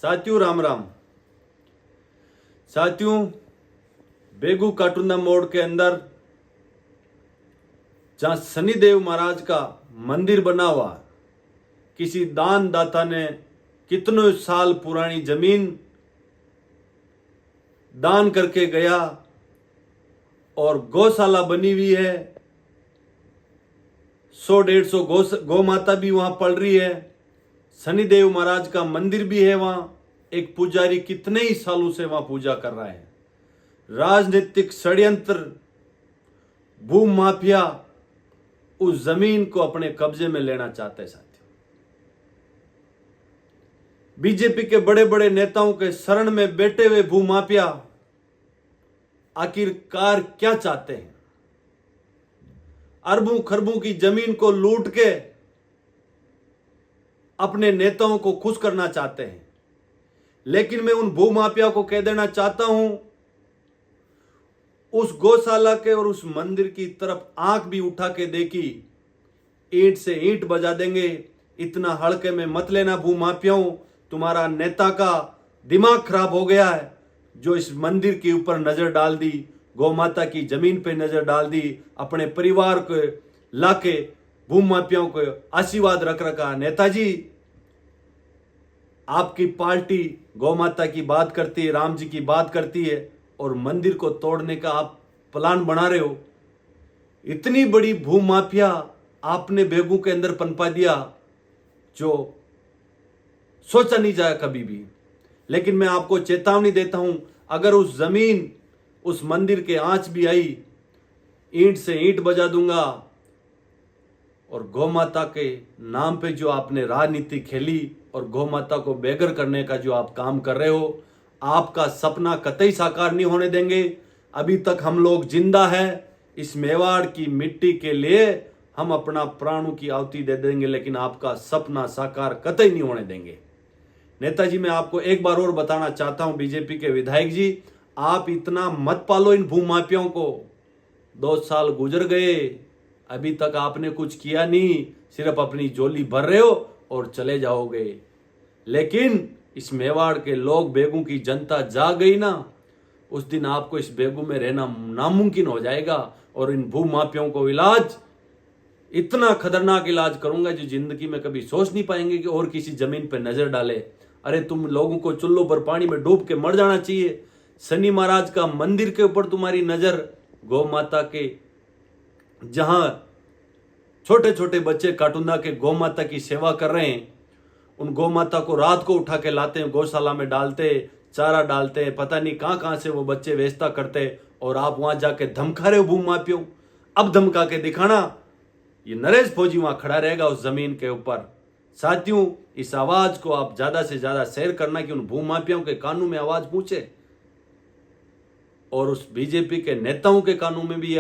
साथियों राम राम। साथियों, बेगू काटुंदा मोड़ के अंदर जहां शनिदेव महाराज का मंदिर बना हुआ, किसी दान दाता ने कितने साल पुरानी जमीन दान करके गया और गौशाला बनी हुई है। 100-150 गौ माता भी वहां पल रही है। शनिदेव महाराज का मंदिर भी है वहां। एक पुजारी कितने ही सालों से वहां पूजा कर रहा है। राजनीतिक षड्यंत्र, भू माफिया उस जमीन को अपने कब्जे में लेना चाहते हैं। साथियों, बीजेपी के बड़े बड़े नेताओं के शरण में बैठे हुए भू माफिया आखिरकार क्या चाहते हैं? अरबों खरबों की जमीन को लूट के अपने नेताओं को खुश करना चाहते हैं। लेकिन मैं उन भूमाफिया को कह देना चाहता हूं, उस गौशाला के और उस मंदिर की तरफ आंख भी उठा के देखी, ईंट से ईंट बजा देंगे। इतना हल्के में मत लेना भूमाफियाओं। तुम्हारा नेता का दिमाग खराब हो गया है, जो इस मंदिर के ऊपर नजर डाल दी, गौ माता की जमीन पे नजर डाल दी, अपने परिवार को लाके भूमाफियाओं को आशीर्वाद रख रखा। नेताजी, आपकी पार्टी गौ माता की बात करती है, राम जी की बात करती है, और मंदिर को तोड़ने का आप प्लान बना रहे हो। इतनी बड़ी भूमाफिया आपने बेगू के अंदर पनपा दिया जो सोचा नहीं जाया कभी भी। लेकिन मैं आपको चेतावनी देता हूं, अगर उस जमीन उस मंदिर के आंच भी आई, ईंट से ईंट बजा दूंगा। और गौ माता के नाम पे जो आपने राजनीति खेली और गौ माता को बेघर करने का जो आप काम कर रहे हो, आपका सपना कतई साकार नहीं होने देंगे। अभी तक हम लोग जिंदा है, इस मेवाड़ की मिट्टी के लिए हम अपना प्राणों की आहुति दे देंगे, लेकिन आपका सपना साकार कतई नहीं होने देंगे। नेताजी, मैं आपको एक बार और बताना चाहता हूं, बीजेपी के विधायक जी, आप इतना मत पालो इन भूमाफियाओं को। 2 साल गुजर गए, अभी तक आपने कुछ किया नहीं, सिर्फ अपनी झोली भर रहे हो और चले जाओगे। लेकिन इस मेवाड़ के लोग, बेगू की जनता जाग गई ना, उस दिन आपको इस बेगू में रहना नामुमकिन हो जाएगा। और इन भूमाफियाओं को इलाज, इतना खतरनाक इलाज करूंगा जो जिंदगी में कभी सोच नहीं पाएंगे कि और किसी जमीन पर नजर डाले। अरे तुम लोगों को चुल्लों पर पानी में डूब के मर जाना चाहिए। शनि महाराज का मंदिर के ऊपर तुम्हारी नजर, गौ माता के जहां छोटे छोटे बच्चे काटुंदा के गौ माता की सेवा कर रहे हैं, उन गौ माता को रात को उठा के लाते हैं, गौशाला में डालते, चारा डालते हैं, पता नहीं कहां से वो बच्चे वेचता करते, और आप वहां जाके धमका रहे हो भूमाफियों। अब धमका के दिखाना, ये नरेश फौजी वहां खड़ा रहेगा उस जमीन के ऊपर। साथियों, इस आवाज को आप ज्यादा से ज्यादा शेयर करना कि उन भूमाफियों के कानों में आवाज पहुंचे और उस बीजेपी के नेताओं के कानों में भी